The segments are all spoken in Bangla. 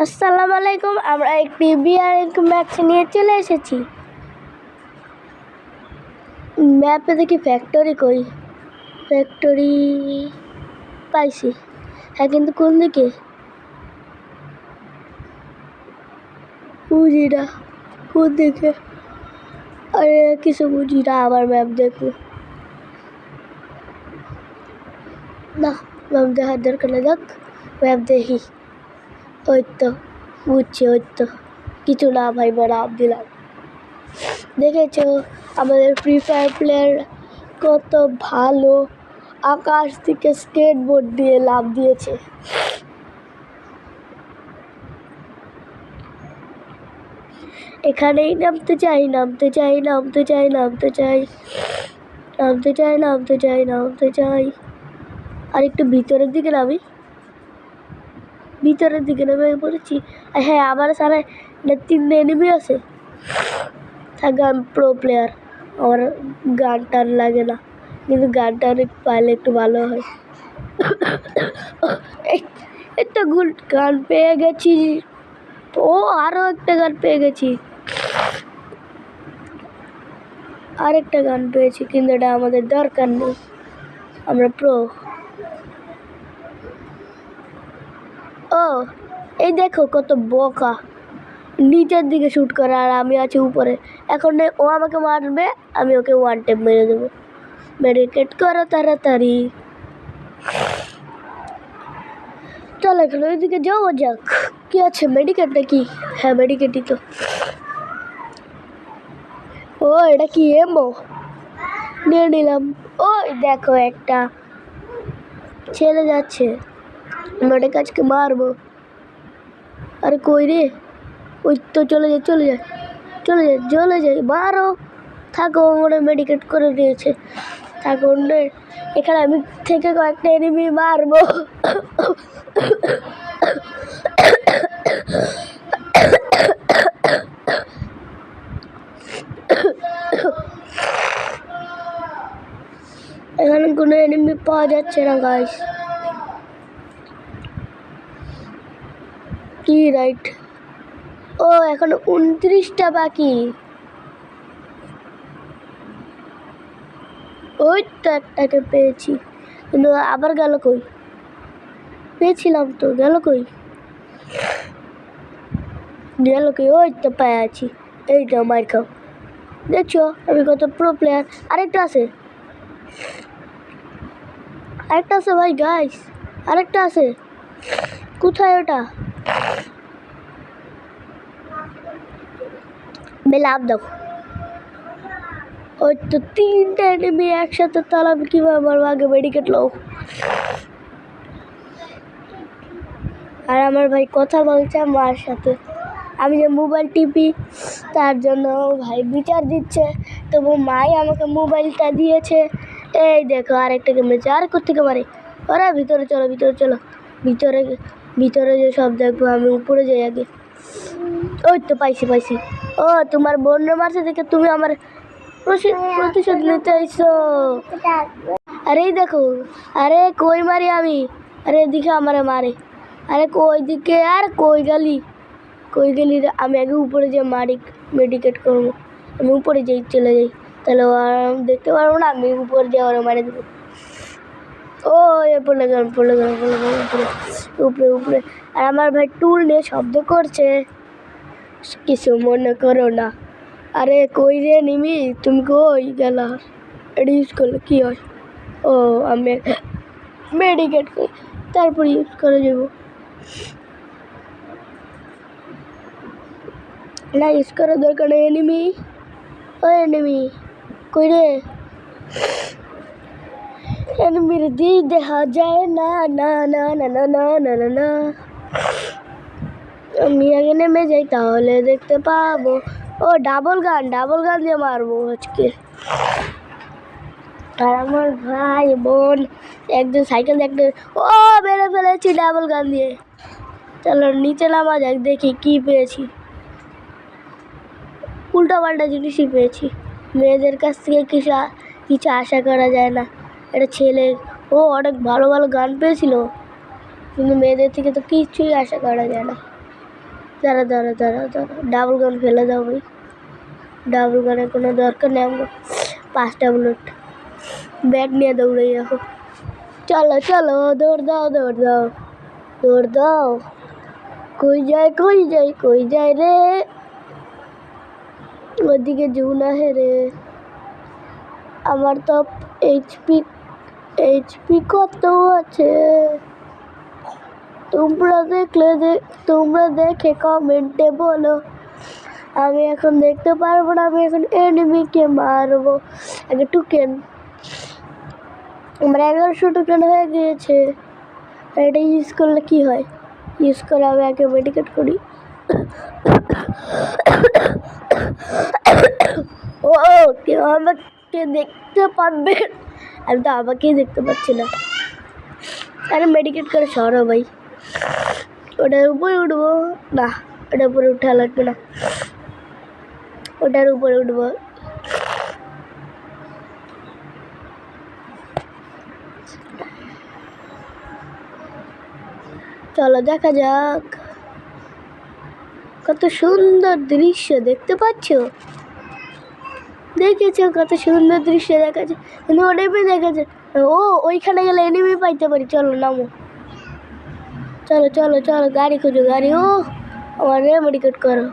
আসসালামু আলাইকুম। আমরা একটি বিয়ার ম্যাচ নিয়ে চলে এসেছি। ম্যাপে দেখি ফ্যাক্টরি কই, ফ্যাক্টরি পাইছি। হ্যাঁ, কিন্তু কোন দিকে বুঝি না, কোন দিকে? আরে কিছু বুঝি না, আবার ম্যাপ দেখবো না, ম্যাপ দেখার দরকার নেই। দেখ ম্যাপ দেখি, ওই তো বুঝছি, ওই তো কিছু না ভাই, বড় আপ দিলাম। দেখেছো আমাদের ফ্রি ফায়ার প্লেয়ার কত ভালো, আকাশ থেকে স্কেটবোর্ড দিয়ে লাফ দিয়েছে। এখানেই নামতে চাই, নামতে চাই, নামতে চাই, নামতে চাই, নামতে চাই, নামতে চাই, নামতে চাই। আর একটু ভিতরের দিকে নামি, ভিতরের দিকে নেমে পড়েছি। হ্যাঁ, আমার সারা তিনটে এনিমি আছে। থাকে আমি প্রো প্লেয়ার, আমার গান টান লাগে না, কিন্তু গান টান পাইলে একটু ভালো হয়। একটা গান পেয়ে গেছি, ও আরও একটা গান পেয়ে গেছি, আরেকটা গান পেয়েছি, কিন্তু এটা আমাদের দরকার নেই, আমরা প্রো। ও এই দেখো কত বোকা, নিচের দিকে শ্যুট করে আর আমি আছি উপরে। এখন ও আমাকে মারবে, আমি ওকে ওয়ান টেপ মেরে দেবো। মেডিকেট করো তাড়াতাড়ি, চলো এখন ওইদিকে যাওয়া যাক। কি আছে, মেডিকেট নাকি? হ্যাঁ মেডিকেটই তো। ও এটা কি এমো, নিয়ে নিলাম। ওই দেখো একটা ছেলে যাচ্ছে, মেডে কাজকে মারবো। আরে কই রে, ওই তো চলে যায়, চলে যায়, চলে যায়, চলে যায়, মারো। থাকো, মনে মেডিকেট করে দিয়েছে, থাকো। এখানে আমি থেকে কয়েকটা এনিমি মারবো। এখানে কোনো এনিমি পাওয়া যাচ্ছে না গাইস। কি রাইট, ও এখন 29টা বাকি। ওই তো একটাকে পেয়েছি, কিন্তু আবার গেল কই? পেয়েছিলাম তো, গেল কই, গেল কই? ওই তো পেয়ে আছি, এইটা মার খাও। দেখছো আমি কত প্রো প্লেয়ার। আরেকটা আছে, আরেকটা আছে ভাই গাইস, আরেকটা আছে। কোথায় ওটা? লাভ দাও। ওই তো তিনটে এনিমি একসাথে, তাহলে আমি কীভাবে মারবো? আগে মেডিকেট লও। আর আমার ভাই কথা বলছে মার সাথে, আমি যে মোবাইল টিপি তার জন্য ভাই বিচার দিচ্ছে, তবু মাই আমাকে মোবাইলটা দিয়েছে। এই দেখো আরেকটাকে মেরেছে, আর কোথেকে মারে? ওরা ভিতরে চলো, ভিতরে চলো, ভিতরে ভিতরে যে সব দেখবো, আমি উপরে যাই আগে। ওই তো পাইছি, পাইছি। ও তোমার বোনের মারছে দেখে তুমি আমার প্রতিশোধ নিতে আইসো। আরে দেখো, আরে কই মারি আমি? আরে এদিকে আমারে মারে, আরে কই দিকে আর কই গেলি, কই গেলি রে? আমি আগে উপরে যে মারি মেডিকেট করবো, আমি উপরে যাই, চলে যাই, তাহলে দেখতে পারবো না, আমি উপরে যাই ওরা মারে দেবো। ও পড়ে গেলাম, পড়ে গেলাম, পড়ে গেলাম, উপরে উপরে উপরে। আর আমার ভাই টুল নিয়ে শব্দ করছে, কিছু মনে করো না। আরে কই রে নিমি, তুমি কই গেলা? এটা ইউজ করলে কী হয়? ও আমি মেডিকেট করি, তারপর ইউজ করে যাবো না, ইউজ করার দরকার নেই। এনিমি, ও এনিমি কই রে? এনিমির দিক দেখা যায় না, না না না না না না না না। আমি আগে নেমে যাই, তাহলে দেখতে পাবো। ও ডাবল গান দিয়ে মারবো আজকে। আর আমার ভাই বোন একজন সাইকেল, একজন ও মেরে ফেলেছি ডাবল গান দিয়ে। চলো নিচে নামা যাক, দেখি কি পেয়েছি। উল্টা পাল্টা জিনিসই পেয়েছি, মেয়েদের কাছ থেকে কিছু আশা করা যায় না। এটা ছেলে, ও অনেক ভালো ভালো গান পেয়েছিল, কিন্তু মেয়েদের থেকে তো কিছুই আশা করা যায় না। দাঁড়া দাঁড়া দাঁড়া দাঁড়া, ডাবল গান ফেলে দাও ভাই, ডাবল গানের কোনো দরকার নেই। আমরা 5টা বুলেট, ব্যাগ নিয়ে দৌড়াই এখন। চলো চলো, দৌড় দাও দৌড় দাও দৌড় দাও। কই যায় কই যায় কই যায় রে, ওদিকে জুনা হে রে। আমার তো এইচপি কত আছে, তোমরা দেখে কমেন্টে বলো। আমি এখন দেখতে পারবো না, আমি এখন এনিমিকে মারবো। আগে টোকেন, আমার 1100 টোকেন হয়ে গিয়েছে। এটা ইউজ করলে কি হয়? ইউজ করে আমি আগে মেডিকেট করি। ও কেউ আমাকে দেখতে পাবে, আমি তো আমাকেই দেখতে পাচ্ছি না। আরে মেডিকেট করে সরো ভাই, ওটার উপরে উঠবো না, ওটার উপরে উঠা লাগবে না, ওটার উপরে উঠবো। চলো দেখা যাক, কত সুন্দর দৃশ্য দেখতে পাচ্ছ, দেখেছো কত সুন্দর দৃশ্য দেখাচ্ছে, কিন্তু এনিমি দেখাচ্ছে। ও ওইখানে গেলে এনিমি পাইতে পারি। চলো নামো, চলো চলো চলো, গাড়ি খুঁজো গাড়ি। ও আমার মেডিকেট করো,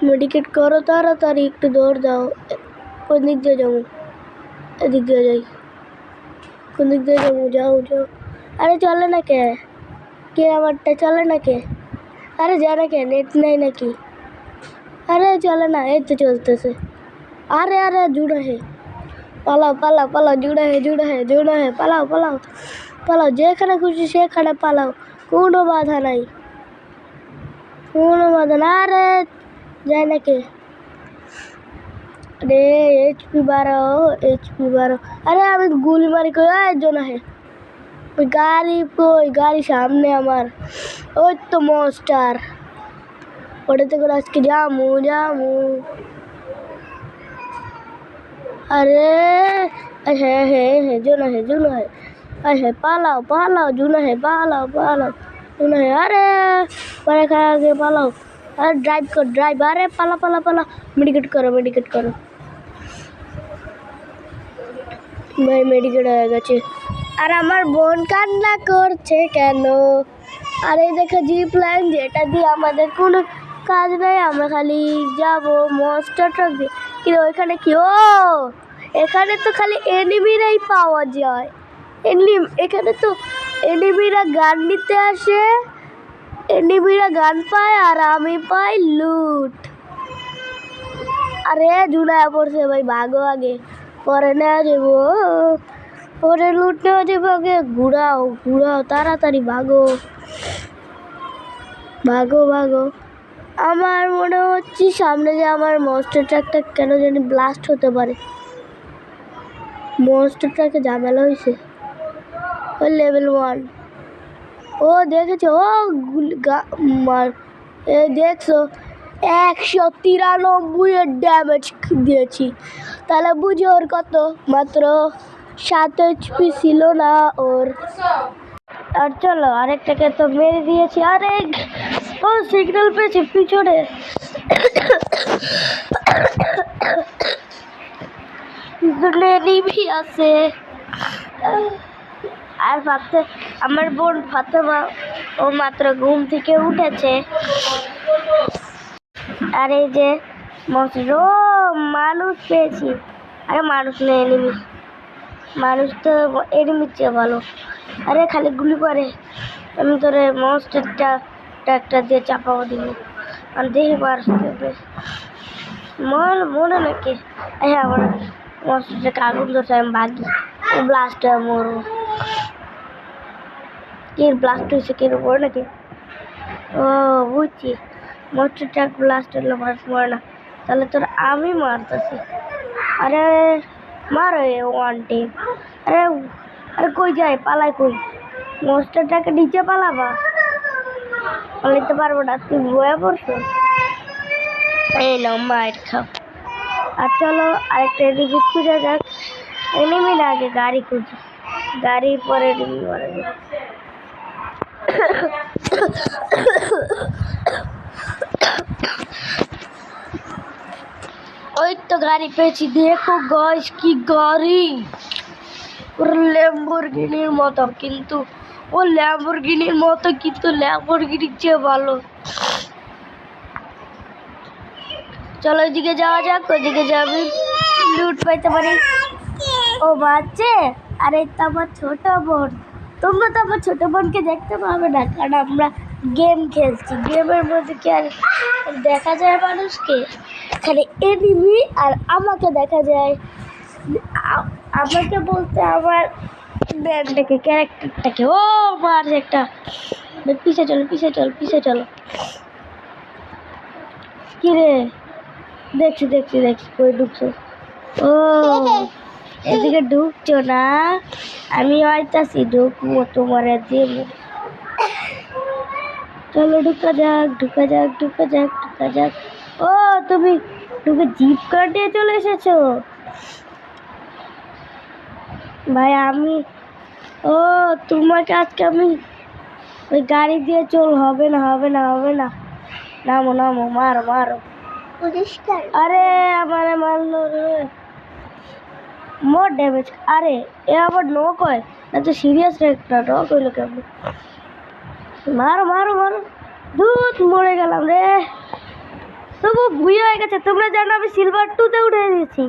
মেডিকেট করো তাড়াতাড়ি, একটু দৌড় দাও। কোন দিক দিয়ে যাবো? এদিক দিয়ে যাই। কোন দিক দিয়ে যাবো? যাও যাও। আরে চলে না কে, কে আমারটা চলে না কে? আরে যা না কে, নেট নাই নাকি? আরে চলে না, এই তো চলতেছে। আরে আরে জুড়া হে, পালাও পালাও পালাও, জুড়া হে জুড়া হে জুড়া হে, পালাও পালাও পালাও, যেখানে খুশি সেখানে পালাও, কোনো বাধা নাই, কোনো বাধা না। আরে যায় না কে? अरे HP 12 HP 12। अरे আমি গুলি মারি কই, একজন আহে। ওই গাড়ি কই, গাড়ি সামনে আমার, ওই তো মনস্টার, ওটাতে করে আজকে যামু যামু। আরে হ্যাঁ হ্যাঁ হ্যাঁ, জোনা হে জোনা হে, হ্যাঁ পালাও পালাও জুনা হে, পালাও পালাও জুনা হে। আরে পরে খা আগে পালাও, আরে ড্রাইভ কর ড্রাইভ, আরে পালা পালা পালা, মেডিকেট করো মেডিকেট করো ভাই, মেডিকেট হয়ে গেছে। আর আমার বোন কান্না করছে কেন? আর এই দেখো জিপ লাইন, যেটা দিয়ে আমাদের কোনো কাজ নেই, আমরা খালি যাব মনস্টার ট্রাক দিয়ে। কিন্তু ওইখানে কি, ও এখানে তো খালি এনিমিরাই পাওয়া যায়। এখানে তো এনিমিরা গান নিতে আসে, এনিমিরা গান পায় আর আমি পাই লুট। আরে জুড়ায় পড়ছে ভাই, ভাগো আগে, পরে নেওয়া যাবো, পরে লুট নেওয়া যাবো, আগে ঘুরাও ঘুরাও তাড়াতাড়ি, ভাগো ভাগো ভাগো। আমার মনে হচ্ছে সামনে যে আমার মনস্টার ট্রাকটা কেন জানি ব্লাস্ট হতে পারে, মনস্টার ট্রাকে ঝামেলা হয়েছে। ওই লেভেল 1, ও দেখেছো, ও মার, এই দেখছো 193 ড্যামেজ দিয়েছি, তাহলে বুঝো ওর কত, মাত্র 7 HP ছিল না ওর। আর চলো আরেকটাকে তো মেরে দিয়েছি। আরে ও সিগন্যাল পেয়েছি পিছনে, এনিমি আছে। আর ভাবতে, আমার বোন ফাতেমা, ও মাত্র ঘুম থেকে উঠেছে। আর এই যে ও মানুষ পেয়েছি, আরে মানুষ নেই এনিমি, মানুষ তো এনিমির চেয়ে ভালো। আরে খালি গুলি করে, আমি তোরে মনস্টারটা ট্রাকটা দিয়ে চাপাও দিব, আর দেখি মারতে মনে নাকি। হ্যাঁ আমার মনস্টারটাকে আগুন ধরছে, আমি ভাগি, ব্লাস্ট হয়ে মরবো। কি ব্লাস্ট হয়েছে কি বড় নাকি? ও বুঝছি, মনস্টার ট্রাক ব্লাস্ট হলো, মানুষ মরে না, তাহলে তোর আমি মারতেছি। আরে মারো ওয়ান টিম। আরে আরে কই যায়, পালায় কই? মনস্টারটাকে নিচে পালাবা, পালাইতে পারবো না, তুই বয়ে পড়ছো। এই নাও মাইর খাও। আর চলো আরেকটা এদিকে খুঁজে যাক, এনিমি না আগে গাড়ি খুঁজি, গাড়ির পরে এনিমি মারা যাবে। ওই তো গাড়ি পেয়েছি, দেখো গাইস কি গাড়ি, পুরো ল্যাম্বরগিনির মতো, কিন্তু ও ল্যাম্বরগিনির মতো কিন্তু ল্যাম্বরগিনির চেয়ে ভালো। চলো ওইদিকে যাওয়া যাক, ওইদিকে যাবি লুট পাইতে পারি। ও বাচ্চে, আরে তো আমার ছোট বোন, তোমরা তো আমার ছোট বোনকে দেখতে পাবে না, কারণ আমরা গেম খেলছি। গেমের মধ্যে কি আর দেখা যায় মানুষকে? এখানে এনিমি আর আমাকে দেখা যায়। আমাকে বলতে আমার ব্যান্ডটাকে, ক্যারেক্টারটাকে। ও মার একটা, পিছে চলো পিছে চল পিছে চলো। কি রে, দেখছি দেখছি দেখছি, কই ঢুকছো? ও এদিকে ঢুকছো না, আমি আইতাছি, ঢুকবো তোমার দেব। চলো ঢুকা যাক ঢুকা যাক ঢুকা যাক ঢুকা যাক। ও তুমি ঢুকে জিপ কাটিয়ে চলে এসেছো ভাই। আমি ও তোমাকে আজকে আমি ওই গাড়ি দিয়ে চল, হবে না হবে না হবে না, নামো নামো, মারো মারো। আরে আমারে মারলো রে, মোর ড্যামেজ। আরে এ আবার নক হয় না তো, সিরিয়াস একটা নক হইলো কেমন? মারো মারো মারো, দুধ মরে গেলাম রে। তবু ভুই হয়ে গেছে, তোমরা জানো আমি সিলভার 2-তে উঠে দিয়েছি।